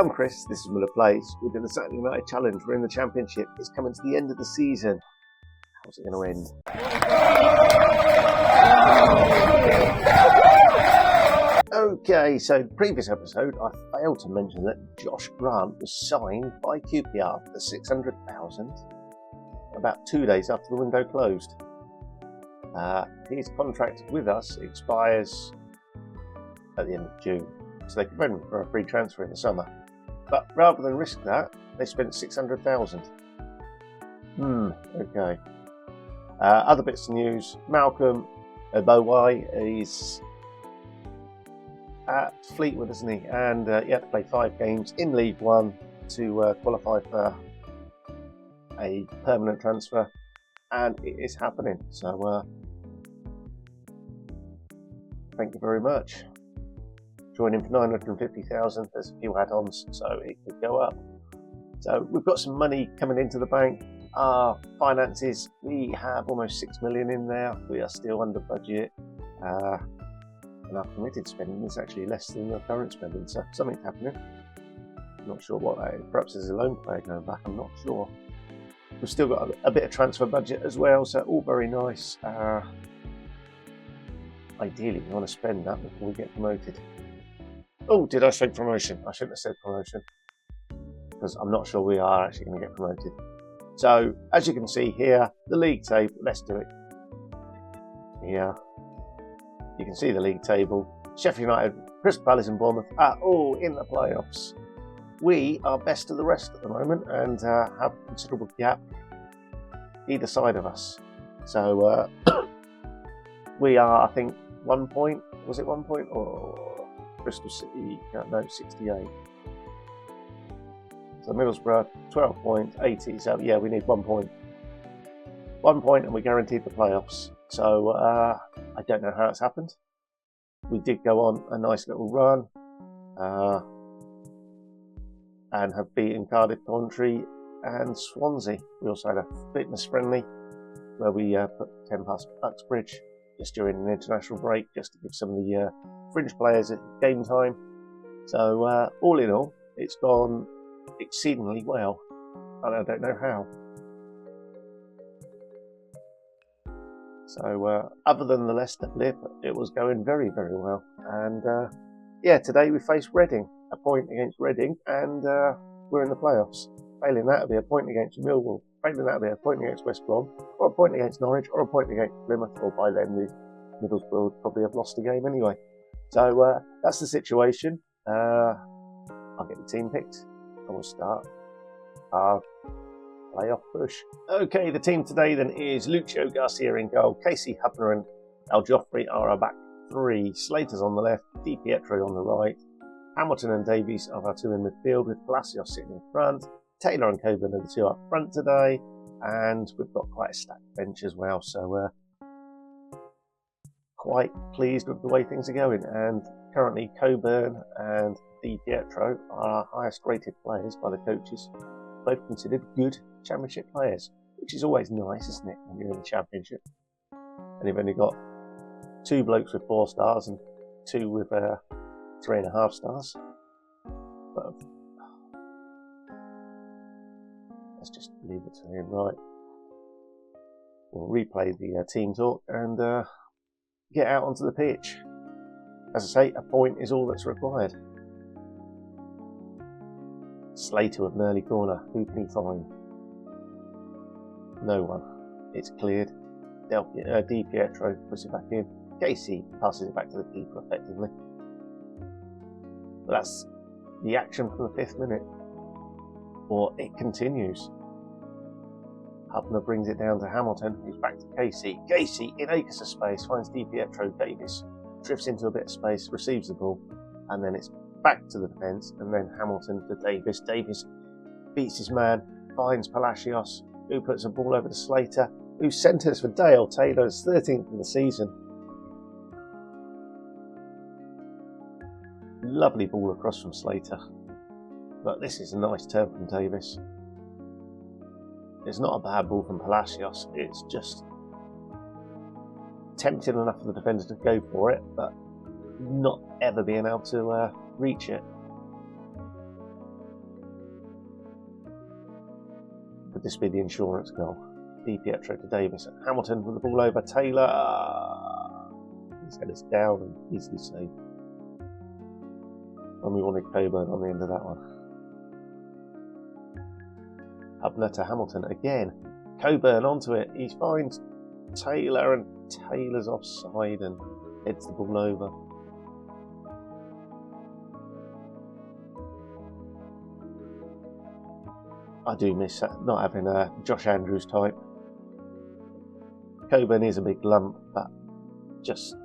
I'm Chris, this is Miller Plays. We're doing the Sutton United Challenge. We're in the Championship. It's coming to the end of the season. How's it going to end? Okay, so previous episode I failed to mention that Josh Grant was signed by QPR for $600,000 about 2 days after the window closed. His contract with us expires at the end of June, so they could rent him for a free transfer in the summer. But rather than risk that, they spent $600,000. Okay. Other bits of news: Malcolm Obowai is at Fleetwood, isn't he? And he had to play 5 games in League One to qualify for a permanent transfer, and it is happening. So thank you very much. Joining for 950,000. There's a few add-ons, so it could go up. So we've got some money coming into the bank. Our finances, we have almost 6 million in there. We are still under budget, and our committed spending is actually less than the current spending. So something's happening. I'm not sure what that is. Perhaps there's a loan player going back. I'm not sure. We've still got a bit of transfer budget as well, so all very nice. Ideally, we want to spend that before we get promoted. Oh, did I say promotion? I shouldn't have said promotion, because I'm not sure we are actually going to get promoted. So, as you can see here, the league table, let's do it. Here, you can see the league table. Sheffield United, Crystal Palace and Bournemouth are all in the playoffs. We are best of the rest at the moment and have a considerable gap either side of us. So, we are, I think, 1 point. Was it 1 point? Or Bristol City, no, 68. So Middlesbrough, 12 points, 80. So yeah, we need 1 point. 1 point and we're guaranteed the playoffs. So I don't know how it's happened. We did go on a nice little run and have beaten Cardiff, Coventry and Swansea. We also had a fitness friendly where we put 10 past Uxbridge just during an international break, just to give some of the fringe players game time. So all in all, it's gone exceedingly well, and I don't know how. So other than the Leicester blip, it was going very, very well. And yeah, today we face Reading, a point against Reading, and we're in the playoffs. Failing that, it'll be a point against Millwall. Failing that, it'll be a point against West Brom, or a point against Norwich, or a point against Plymouth, or by then the Middlesbrough would probably have lost the game anyway. So that's the situation. I'll get the team picked and we'll start our playoff push. Okay, the team today then is Lucio Garcia in goal, Casey Hubner and El Joffrey are our back 3, Slater's on the left, Di Pietro on the right, Hamilton and Davies are our 2 in midfield, with Palacios sitting in front, Taylor and Coburn are the 2 up front today, and we've got quite a stacked bench as well, so quite pleased with the way things are going. And currently Coburn and Di Pietro are our highest rated players by the coaches, both considered good championship players, which is always nice, isn't it, when you're in the championship and you've only got 2 blokes with 4 stars and 2 with 3.5 stars. But let's just leave it to him. Right, we'll replay the team talk and get out onto the pitch. As I say, a point is all that's required. Slater with an early corner. Who can he find? No one. It's cleared. Di Pietro puts it back in. Casey passes it back to the keeper effectively. But that's the action from the 5th minute. Or it continues. Hubner brings it down to Hamilton, who's back to Casey. Casey, in acres of space, finds Di Pietro. Davis drifts into a bit of space, receives the ball, and then it's back to the defence, and then Hamilton to Davis. Davis beats his man, finds Palacios, who puts a ball over to Slater, who centres for Dale Taylor's 13th in the season. Lovely ball across from Slater, but this is a nice turn from Davis. It's not a bad ball from Palacios, it's just tempting enough for the defender to go for it, but not ever being able to reach it. Could this be the insurance goal? Di Pietro to Davis. Hamilton with the ball over. Taylor. He's had us down and easily saved. And we wanted Coburn on the end of that one. Hubner to Hamilton again. Coburn onto it. He finds Taylor and Taylor's offside and heads the ball over. I do miss not having a Josh Andrews type. Coburn is a big lump, but just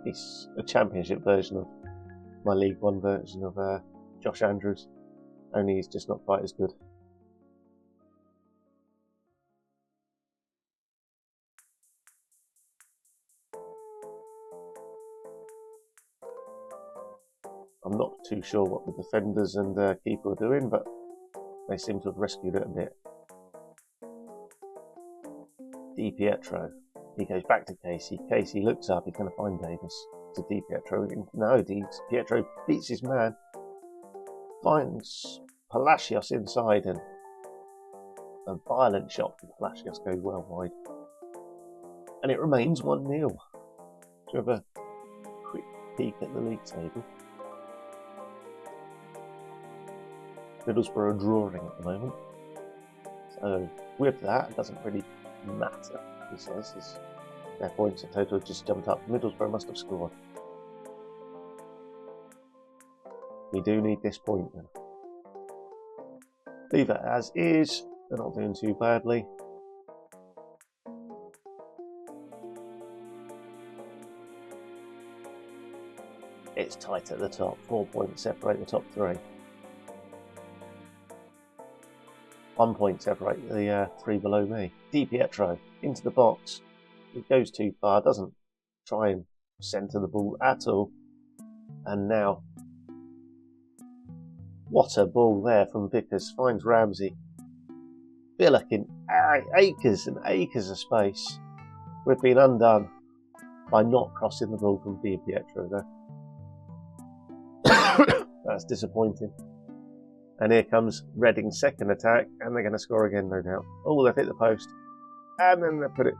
he's a championship version of my League One version of Josh Andrews. Only he's just not quite as good. I'm not too sure what the defenders and keeper are doing, but they seem to have rescued it a bit. Di Pietro. He goes back to Casey. Casey looks up. He's going to find Davis. To Di Pietro. No, Di Pietro beats his man. Finds Palacios inside, and a violent shot from Palacios goes well wide. And it remains 1-0. Do you have a quick peek at the league table? Middlesbrough are drawing at the moment. So with that, it doesn't really matter. He says their points in total just jumped up. Middlesbrough must have scored. We do need this point then. Leave it as is. They're not doing too badly. It's tight at the top. 4 points separate the top three. 1 point separate the three below me. Di Pietro into the box. It goes too far. Doesn't try and centre the ball at all. And now, what a ball there from Vickers. Finds Ramsey. Billock in acres and acres of space. We've been undone by not crossing the ball from Di Pietro there. That's disappointing. And here comes Reading's second attack, and they're going to score again, no doubt. Oh, they've hit the post. And then they put it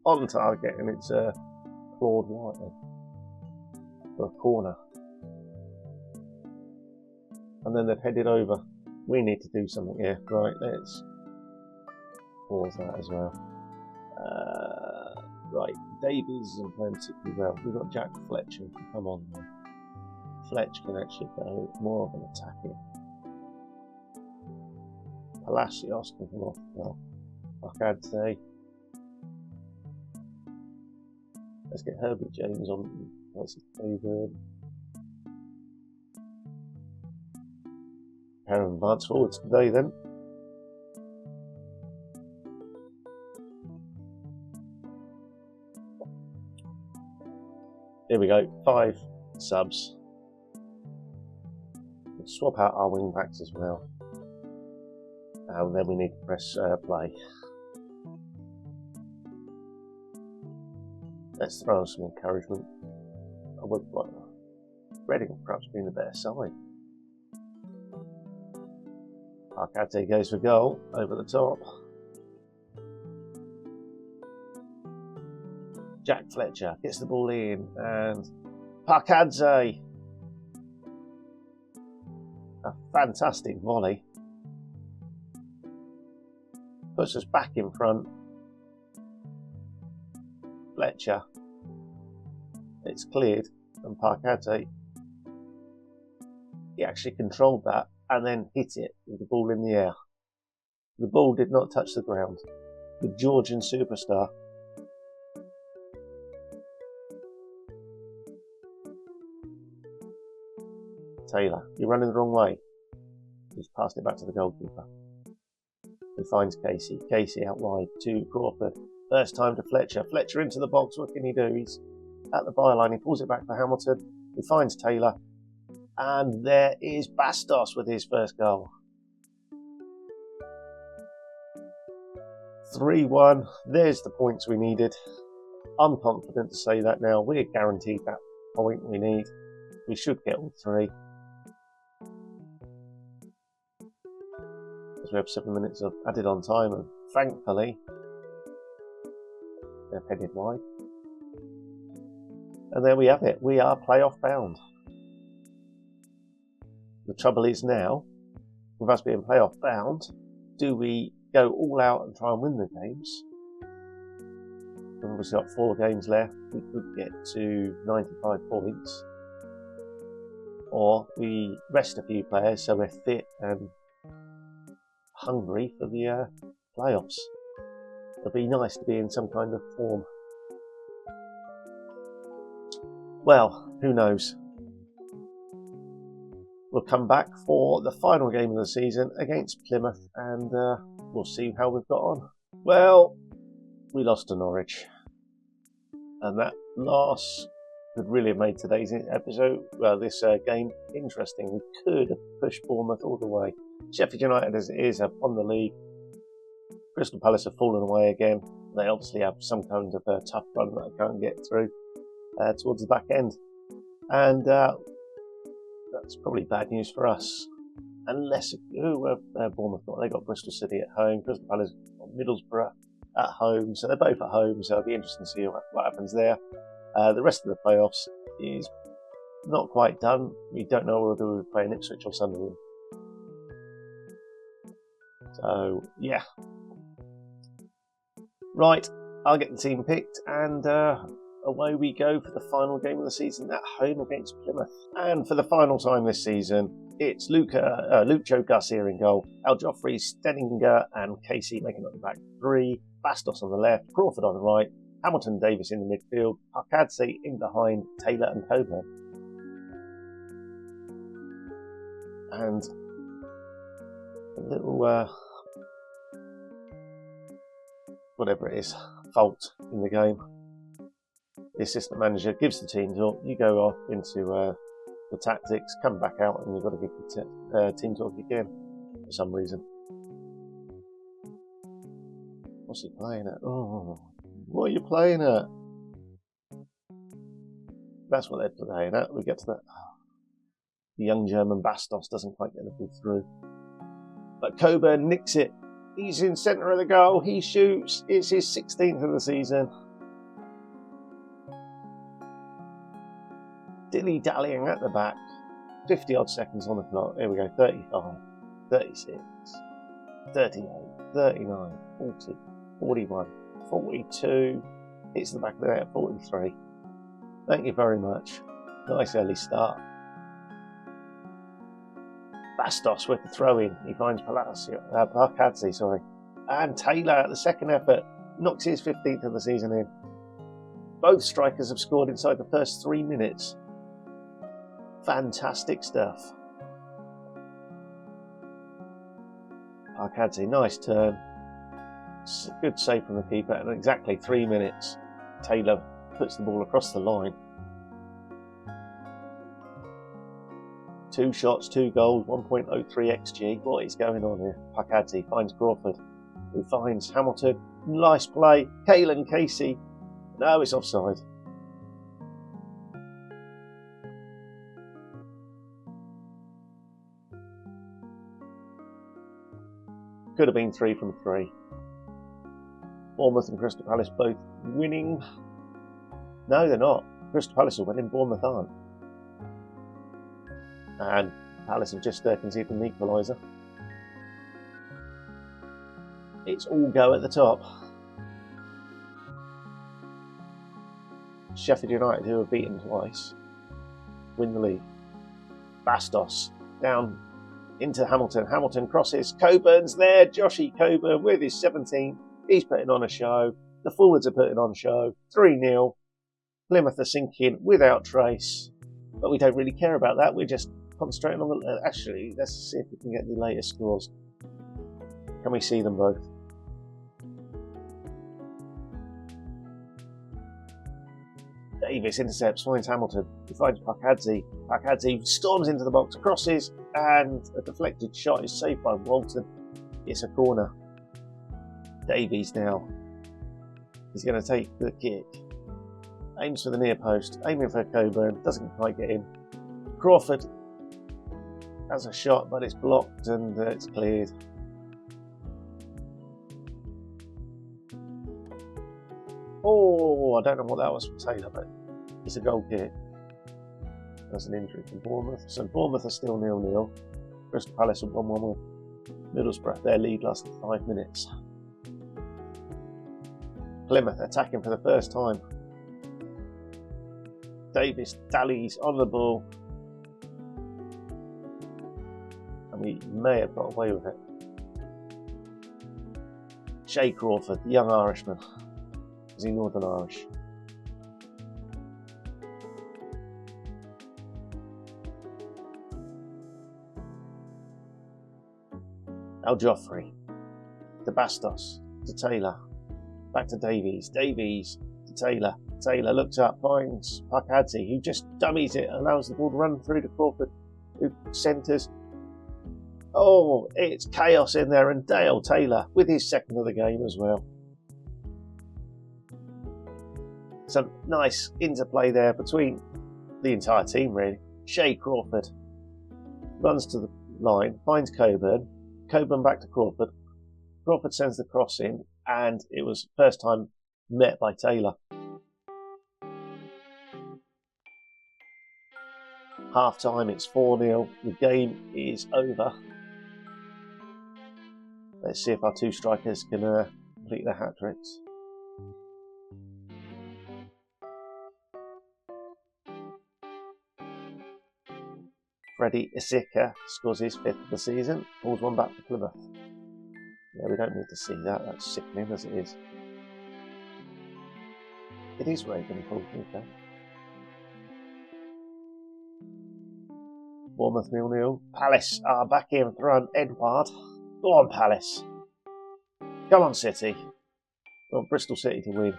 on target, and it's Claude White for a corner. And then they've headed over. We need to do something here. Right, let's pause that as well. Right, Davies isn't playing particularly well. We've got Jack Fletcher who can come on there. Fletch can actually go more of an attacking. Palacios can come off well. I'd say. Let's get Herbie James on. That's his favourite. Pair of advance forwards today then. Here we go, 5 subs. We'll swap out our wing backs as well. And then we need to press play. Let's throw some encouragement. I would like Reading perhaps being the better side. Arcate goes for goal over the top. Jack Fletcher gets the ball in, and Parkadze. A fantastic volley. Puts us back in front. Fletcher. It's cleared, and Parkadze. He actually controlled that and then hit it with the ball in the air. The ball did not touch the ground. The Georgian superstar. Taylor, you're running the wrong way. He's passed it back to the goalkeeper. He finds Casey. Casey out wide to Crawford. First time to Fletcher. Fletcher into the box. What can he do? He's at the byline. He pulls it back for Hamilton. He finds Taylor. And there is Bastos with his first goal. 3-1. There's the points we needed. I'm confident to say that now. We're guaranteed that point we need. We should get all 3. we have 7 minutes of added on time, and thankfully they're headed wide. And there we have it. We are playoff bound. The trouble is now, with us being playoff bound, do we go all out and try and win the games? We've obviously got 4 games left. We could get to 95 points. Or we rest a few players so we're fit and hungry for the playoffs. It'd be nice to be in some kind of form. Well, who knows? We'll come back for the final game of the season against Plymouth, and we'll see how we've got on. Well, we lost to Norwich, and that loss could really have made today's episode, this game, interesting. We could have pushed Bournemouth all the way. Sheffield United, as it is, have won the league. Crystal Palace have fallen away again. They obviously have some kind of a tough run that I can't get through towards the back end. And that's probably bad news for us. Unless, Bournemouth got? They got Bristol City at home. Crystal Palace got Middlesbrough at home. So they're both at home, so it'll be interesting to see what happens there. The rest of the playoffs is not quite done. We don't know what we'll do with playing Ipswich or Sunderland. So, yeah. Right, I'll get the team picked, and away we go for the final game of the season at home against Plymouth. And for the final time this season, it's Lucho Garcia in goal, Al Joffrey, Stenninger and Casey making up the back 3, Bastos on the left, Crawford on the right, Hamilton Davis in the midfield, Parkadze in behind Taylor and Coburn. And a little whatever it is, fault in the game. The assistant manager gives the team talk. You go off into the tactics, come back out, and you've got to give the team talk again for some reason. What's he playing at? Oh, what are you playing at? That's what they're playing at. We get to that. The young German Bastos doesn't quite get the ball through. But Coburn nicks it. He's in centre of the goal. He shoots. It's his 16th of the season. Dilly-dallying at the back. 50 odd seconds on the clock. Here we go. 35, 36, 38, 39, 40, 41, 42. Hits the back of the net at 43. Thank you very much. Nice early start. Bastos with the throw in. He finds Parkadze, and Taylor at the second effort knocks his 15th of the season in. Both strikers have scored inside the first 3 minutes. Fantastic stuff. Parkadze, nice turn. Good save from the keeper, and exactly 3 minutes. Taylor puts the ball across the line. 2 shots, 2 goals, 1.03 XG. What is going on here? Parkadze finds Crawford, who finds Hamilton. Nice play. Caelan Casey. No, it's offside. Could have been 3 from 3. Bournemouth and Crystal Palace both winning. No, they're not. Crystal Palace are winning, Bournemouth aren't. And Palace have just conceded an equaliser. It's all go at the top. Sheffield United, who have beaten twice, win the league. Bastos down into Hamilton. Hamilton crosses. Coburn's there. Joshy Coburn with his 17th. He's putting on a show. The forwards are putting on a show. 3-0. Plymouth are sinking without trace. But we don't really care about that. We're just concentrating on the... Actually, let's see if we can get the latest scores. Can we see them both? Davis intercepts, finds Hamilton. He finds Parkadze. Parkadze storms into the box, crosses, and a deflected shot is saved by Walton. It's a corner. Davies now. He's going to take the kick. Aims for the near post. Aiming for Coburn. Doesn't quite get in. Crawford has a shot, but it's blocked and it's cleared. Oh, I don't know what that was for Taylor, but it's a goal kick. That's an injury from Bournemouth. So Bournemouth are still 0-0. Crystal Palace are 1-1 with Middlesbrough. Their lead lasted 5 minutes. Plymouth attacking for the first time. Davis dallies on the ball. And we may have got away with it. Shay Crawford, the young Irishman. Is he Northern Irish? Al Joffrey to Bastos to Taylor. Back to Davies. Davies to Taylor. Taylor looks up, finds Pakadze, who just dummies it, allows the ball to run through to Crawford, who centres. Oh, it's chaos in there, and Dale Taylor with his second of the game as well. Some nice interplay there between the entire team, really. Shay Crawford runs to the line, finds Coburn. Coburn back to Crawford. Crawford sends the cross in, and it was first time met by Taylor. Half time, it's 4-0. The game is over. Let's see if our two strikers can complete their hat tricks. Freddie Isika scores his 5th of the season, pulls one back for Plymouth. Yeah, we don't need to see that, that's sickening as it is. It is Reagan pulled, okay. Bournemouth 0-0. Palace are back in front. Edward. Go on, Palace. Come on, City. I want Bristol City to win.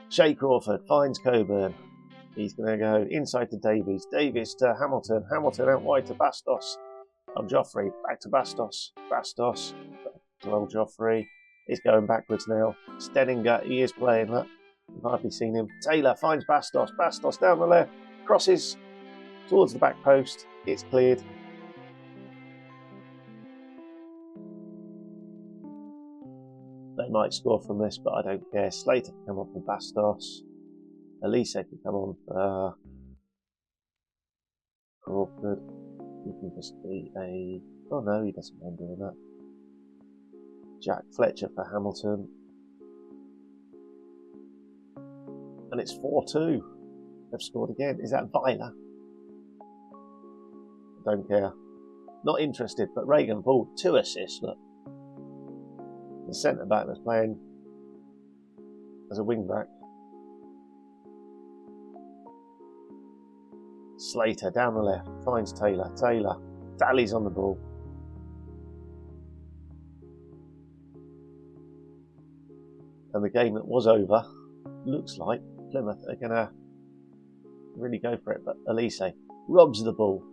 Shay Crawford finds Coburn. He's going to go inside to Davies. Davies to Hamilton. Hamilton out wide to Bastos. Al Joffrey back to Bastos. Bastos to Al Joffrey. He's going backwards now. Stenninger, he is playing that. I've hardly seen him. Taylor finds Bastos. Bastos down the left. Crosses towards the back post. It's cleared. They might score from this, but I don't care. Slater can come on for Bastos. Elise can come on for Crawford. He can just be a... Oh no, he doesn't mind doing that. Jack Fletcher for Hamilton. And it's 4-2. They've scored again. Is that Weiler? I don't care. Not interested, but Reagan pulled 2 assists, look. The centre back that's playing as a wing back. Slater down the left, finds Taylor. Taylor dallies on the ball. And the game that was over looks like Plymouth are going to really go for it, but Elise robs the ball.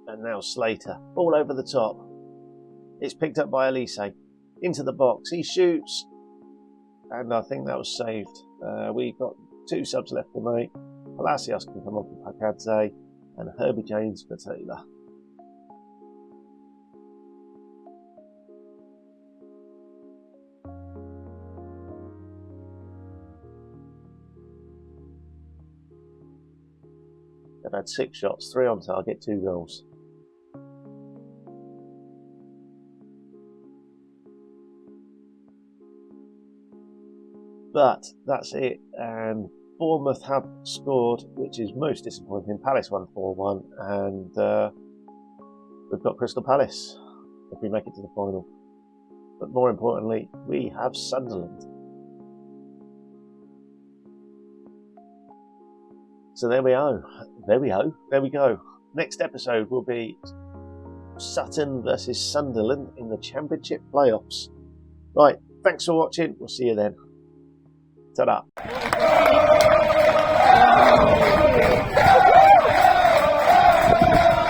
And now Slater, all over the top. It's picked up by Elise. Into the box. He shoots. And I think that was saved. We've got 2 subs left to make. Palacios can come off for Pakadze. And Herbie James for Taylor. They've had 6 shots, 3 on target, 2 goals. But that's it, and Bournemouth have scored, which is most disappointing. Palace won 4-1, and we've got Crystal Palace if we make it to the final. But more importantly, we have Sunderland. So there we go. There we go. Next episode will be Sutton versus Sunderland in the Championship playoffs. Right, thanks for watching. We'll see you then. Ta-da.